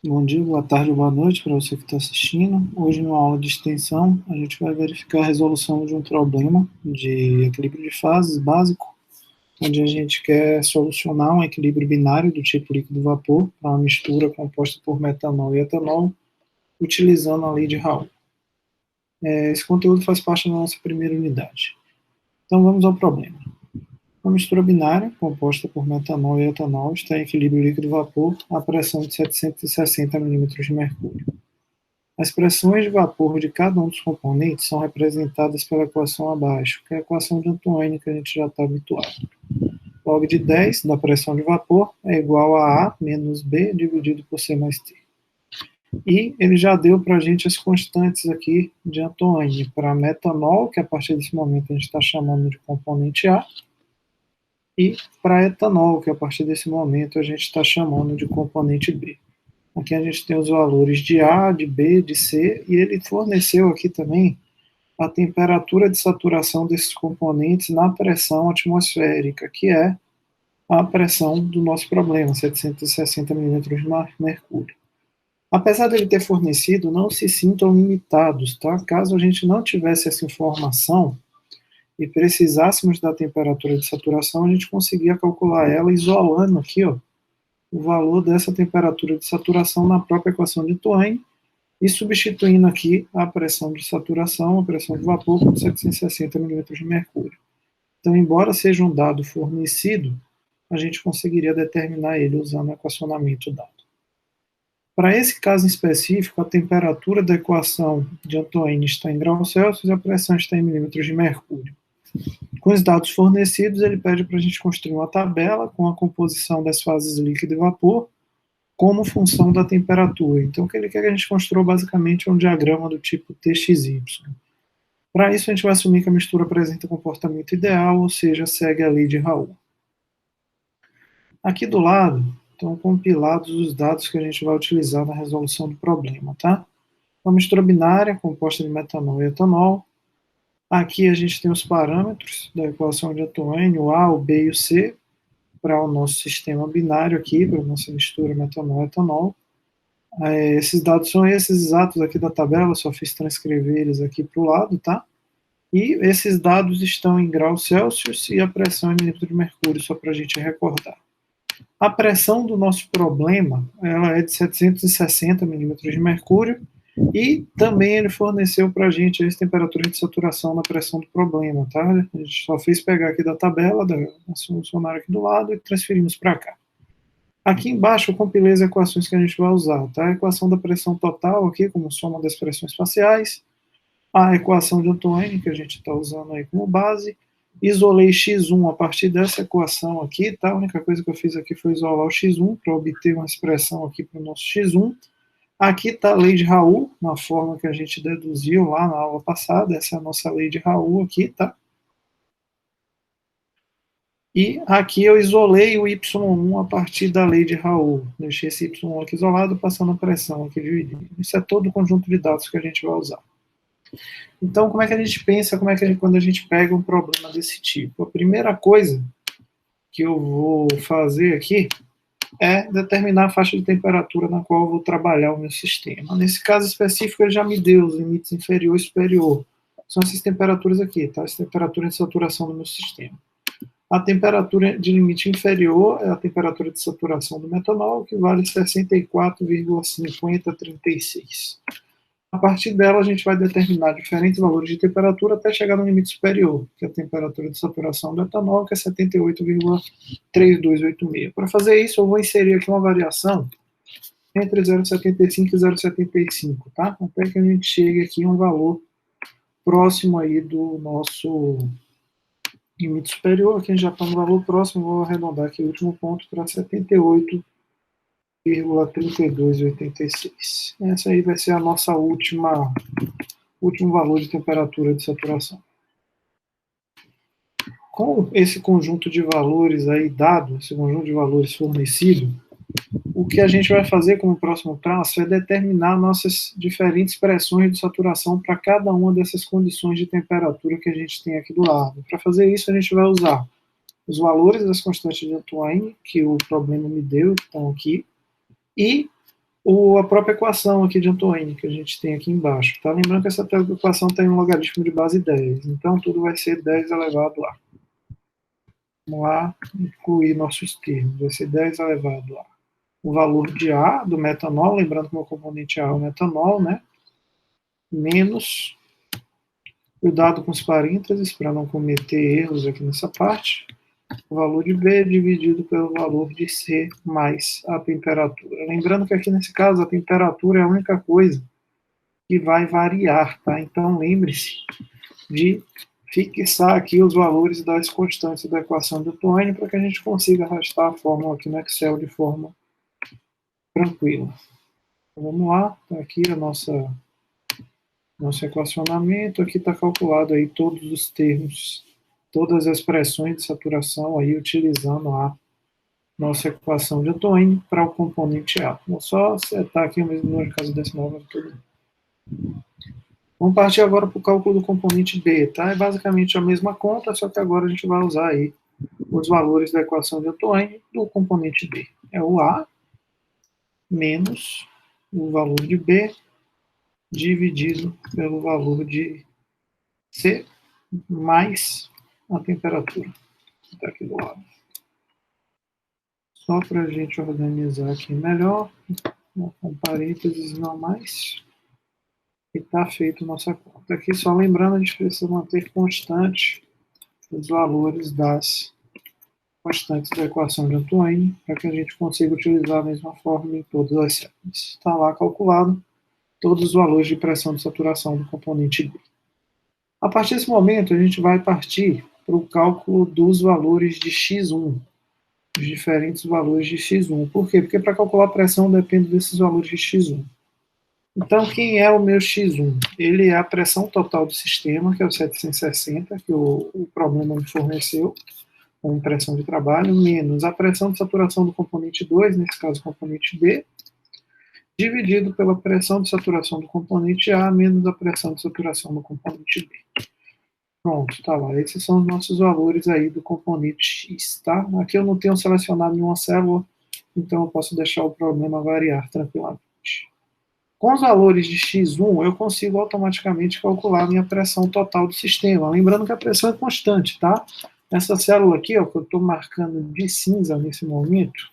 Bom dia, boa tarde ou boa noite para você que está assistindo. Hoje, numa aula de extensão, a gente vai verificar a resolução de um problema de equilíbrio de fases básico, onde a gente quer solucionar um equilíbrio binário do tipo líquido-vapor para uma mistura composta por metanol e etanol, utilizando a lei de Raoult. Esse conteúdo faz parte da nossa primeira unidade. Então, vamos ao problema. Uma mistura binária, composta por metanol e etanol, está em equilíbrio líquido-vapor a pressão de 760 milímetros de mercúrio. As pressões de vapor de cada um dos componentes são representadas pela equação abaixo, que é a equação de Antoine que a gente já está habituado. Log de 10 da pressão de vapor é igual a A menos B dividido por C mais T. E ele já deu para a gente as constantes aqui de Antoine para metanol, que a partir desse momento a gente está chamando de componente A, e para etanol, que a partir desse momento a gente está chamando de componente B. Aqui a gente tem os valores de A, de B, de C, e ele forneceu aqui também a temperatura de saturação desses componentes na pressão atmosférica, que é a pressão do nosso problema, 760 milímetros de mercúrio. Apesar dele ter fornecido, não se sintam limitados, tá? Caso a gente não tivesse essa informação e precisássemos da temperatura de saturação, a gente conseguia calcular ela isolando aqui, ó, o valor dessa temperatura de saturação na própria equação de Antoine e substituindo aqui a pressão de saturação, a pressão de vapor, por 760 milímetros de mercúrio. Então, embora seja um dado fornecido, a gente conseguiria determinar ele usando o equacionamento dado. Para esse caso em específico, a temperatura da equação de Antoine está em graus Celsius e a pressão está em milímetros de mercúrio. Com os dados fornecidos, ele pede para a gente construir uma tabela com a composição das fases líquido e vapor como função da temperatura. Então, o que ele quer que a gente construa basicamente é um diagrama do tipo TXY. Para isso, a gente vai assumir que a mistura apresenta comportamento ideal, ou seja, segue a lei de Raoult. Aqui do lado estão compilados os dados que a gente vai utilizar na resolução do problema, tá? Uma mistura binária composta de metanol e etanol. Aqui a gente tem os parâmetros da equação de Antoine, o A, o B e o C, para o nosso sistema binário aqui, para a nossa mistura metanol-etanol. Esses dados são esses exatos aqui da tabela, só fiz transcrever eles aqui para o lado, tá? E esses dados estão em graus Celsius e a pressão em milímetros de mercúrio, só para a gente recordar. A pressão do nosso problema, ela é de 760 milímetros de mercúrio, e também ele forneceu para a gente as temperaturas de saturação na pressão do problema, tá? A gente só fez pegar aqui da tabela, da funcionária aqui do lado, e transferimos para cá. Aqui embaixo eu compilei as equações que a gente vai usar, tá? A equação da pressão total aqui, como soma das pressões faciais, a equação de Antoine, que a gente está usando aí como base, isolei x1 a partir dessa equação aqui, tá? A única coisa que eu fiz aqui foi isolar o x1 para obter uma expressão aqui para o nosso x1. Aqui está a lei de Raoult, na forma que a gente deduziu lá na aula passada, essa é a nossa lei de Raoult aqui, tá? E aqui eu isolei o Y1 a partir da lei de Raoult. Deixei esse Y1 aqui isolado, passando a pressão aqui dividida. Isso é todo o conjunto de dados que a gente vai usar. Então, como é que a gente pensa, quando a gente pega um problema desse tipo? A primeira coisa que eu vou fazer aqui é determinar a faixa de temperatura na qual eu vou trabalhar o meu sistema. Nesse caso específico, ele já me deu os limites inferior e superior. São essas temperaturas aqui, tá? As temperaturas de saturação do meu sistema. A temperatura de limite inferior é a temperatura de saturação do metanol, que vale 64,5036. A partir dela, a gente vai determinar diferentes valores de temperatura até chegar no limite superior, que é a temperatura de saturação do etanol, que é 78,3286. Para fazer isso, eu vou inserir aqui uma variação entre 0,75 e 0,75, tá? Até que a gente chegue aqui a um valor próximo aí do nosso limite superior. Aqui a gente já está no valor próximo, vou arredondar aqui o último ponto para 78,3286. Essa aí vai ser a nossa último valor de temperatura de saturação. Com esse conjunto de valores aí dado, esse conjunto de valores fornecido, o que a gente vai fazer como próximo passo é determinar nossas diferentes pressões de saturação para cada uma dessas condições de temperatura que a gente tem aqui do lado. Para fazer isso, a gente vai usar os valores das constantes de Antoine, que o problema me deu, que estão aqui, e a própria equação aqui de Antoine, que a gente tem aqui embaixo. Tá? Lembrando que essa equação tem um logaritmo de base 10, então tudo vai ser 10 elevado a. Vamos lá, incluir nossos termos. Vai ser 10 elevado a. O valor de A, do metanol, lembrando que o meu componente A é o metanol, né? Menos, cuidado com os parênteses, para não cometer erros aqui nessa parte, o valor de B dividido pelo valor de C mais a temperatura. Lembrando que aqui nesse caso a temperatura é a única coisa que vai variar, tá? Então lembre-se de fixar aqui os valores das constantes da equação de Antoine para que a gente consiga arrastar a fórmula aqui no Excel de forma tranquila. Então, vamos lá, tá aqui a nosso equacionamento, aqui está calculado aí todos os termos, todas as expressões de saturação aí utilizando a nossa equação de Antoine para o componente A. Vou só setar aqui o mesmo número de casa decimal para tudo. Vamos partir agora para o cálculo do componente B, tá? É basicamente a mesma conta, só que agora a gente vai usar aí os valores da equação de Antoine do componente B. É o A menos o valor de B dividido pelo valor de C mais a temperatura. Está aqui do lado. Só para a gente organizar aqui melhor, com parênteses não mais. E está feito nossa conta. Aqui, só lembrando, a gente precisa manter constante os valores das constantes da equação de Antoine, para que a gente consiga utilizar a mesma fórmula em todas as séries. Está lá calculado todos os valores de pressão de saturação do componente B. A partir desse momento, a gente vai partir para o cálculo dos valores de X1, os diferentes valores de X1. Por quê? Porque para calcular a pressão depende desses valores de X1. Então, quem é o meu X1? Ele é a pressão total do sistema, que é o 760, que o problema me forneceu, como pressão de trabalho, menos a pressão de saturação do componente 2, nesse caso, o componente B, dividido pela pressão de saturação do componente A, menos a pressão de saturação do componente B. Pronto, tá lá. Esses são os nossos valores aí do componente X, tá? Aqui eu não tenho selecionado nenhuma célula, então eu posso deixar o problema variar tranquilamente. Com os valores de X1, eu consigo automaticamente calcular a minha pressão total do sistema. Lembrando que a pressão é constante, tá? Essa célula aqui, ó, que eu estou marcando de cinza nesse momento,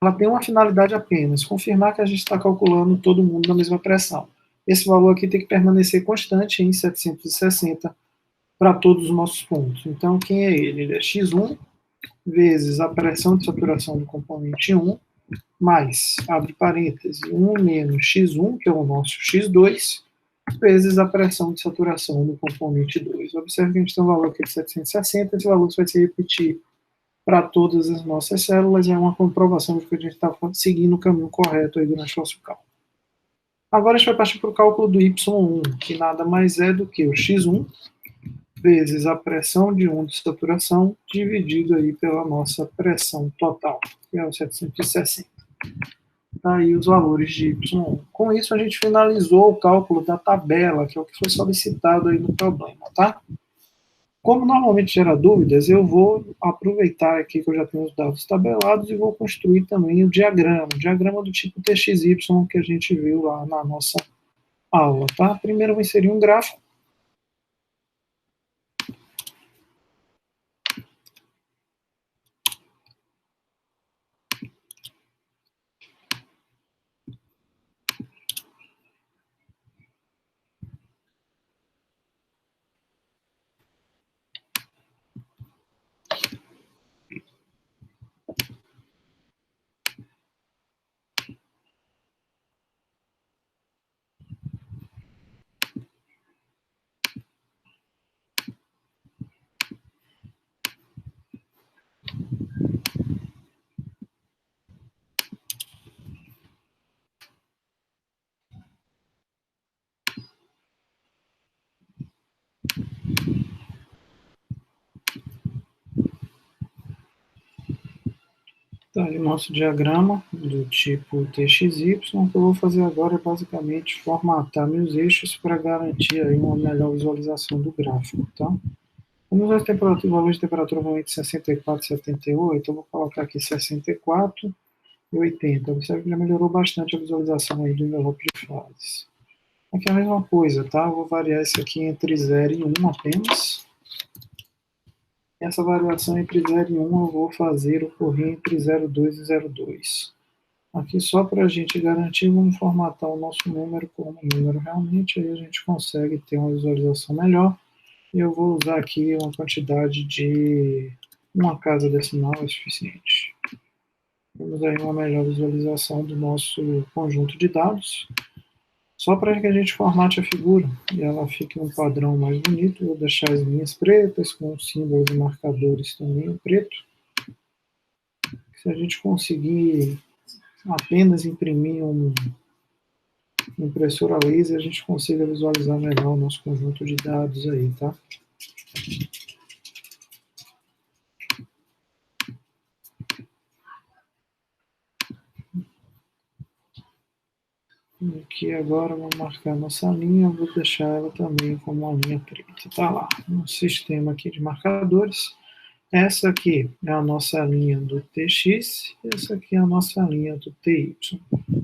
ela tem uma finalidade apenas, confirmar que a gente está calculando todo mundo na mesma pressão. Esse valor aqui tem que permanecer constante em 760 para todos os nossos pontos. Então, quem é ele? Ele é X1 vezes a pressão de saturação do componente 1, mais, abre parênteses, 1 menos X1, que é o nosso X2, vezes a pressão de saturação do componente 2. Observe que a gente tem um valor aqui de 760, esse valor vai se repetir para todas as nossas células, é uma comprovação de que a gente está seguindo o caminho correto aí durante o nosso cálculo. Agora a gente vai partir para o cálculo do Y1, que nada mais é do que o X1 vezes a pressão de 1 de saturação, dividido aí pela nossa pressão total, que é o 760. Tá aí os valores de Y1. Com isso, a gente finalizou o cálculo da tabela, que é o que foi solicitado aí no problema, tá? Como normalmente gera dúvidas, eu vou aproveitar aqui que eu já tenho os dados tabelados e vou construir também o diagrama do tipo TXY que a gente viu lá na nossa aula, tá? Primeiro eu vou inserir um gráfico. Tá aí o nosso diagrama do tipo TXY. O que eu vou fazer agora é basicamente formatar meus eixos para garantir aí uma melhor visualização do gráfico, tá? Como as temperaturas, o valor de temperatura normalmente 64, 78, eu vou colocar aqui 64 e 80. Observe que já melhorou bastante a visualização aí do envelope de fases. Aqui é a mesma coisa, tá? Eu vou variar isso aqui entre 0 e 1 apenas. Essa variação entre 0 e 1 eu vou fazer ocorrer entre 0,2 e 0,2. Aqui só para a gente garantir, vamos formatar o nosso número como número realmente, aí a gente consegue ter uma visualização melhor. E eu vou usar aqui uma quantidade de uma casa decimal é suficiente. Temos aí uma melhor visualização do nosso conjunto de dados. Só para que a gente formate a figura e ela fique um padrão mais bonito, vou deixar as linhas pretas com os símbolos e marcadores também em preto. Se a gente conseguir apenas imprimir uma impressora laser, a gente consiga visualizar melhor o nosso conjunto de dados aí, tá? Aqui agora vou marcar nossa linha, vou deixar ela também como uma linha preta. Tá lá, um sistema aqui de marcadores. Essa aqui é a nossa linha do TX, e essa aqui é a nossa linha do TY.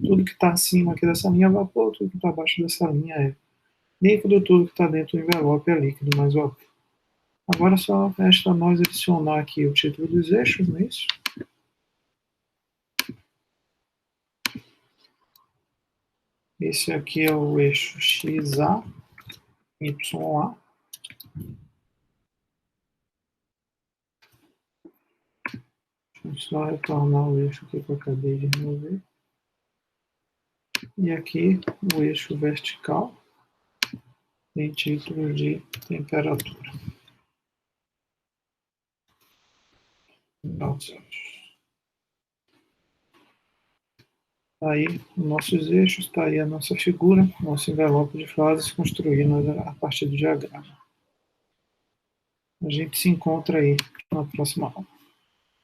Tudo que está acima aqui dessa linha é vapor, tudo que está abaixo dessa linha é líquido, tudo que está dentro do envelope é líquido mais vapor. Agora só resta nós adicionar aqui o título dos eixos, não é isso? Esse aqui é o eixo XA, YA. Vou só retornar o eixo aqui que eu acabei de remover. E aqui o eixo vertical tem título de temperatura. Pronto. Aí, nossos eixos, está aí a nossa figura, nosso envelope de fases construído a partir do diagrama. A gente se encontra aí na próxima aula.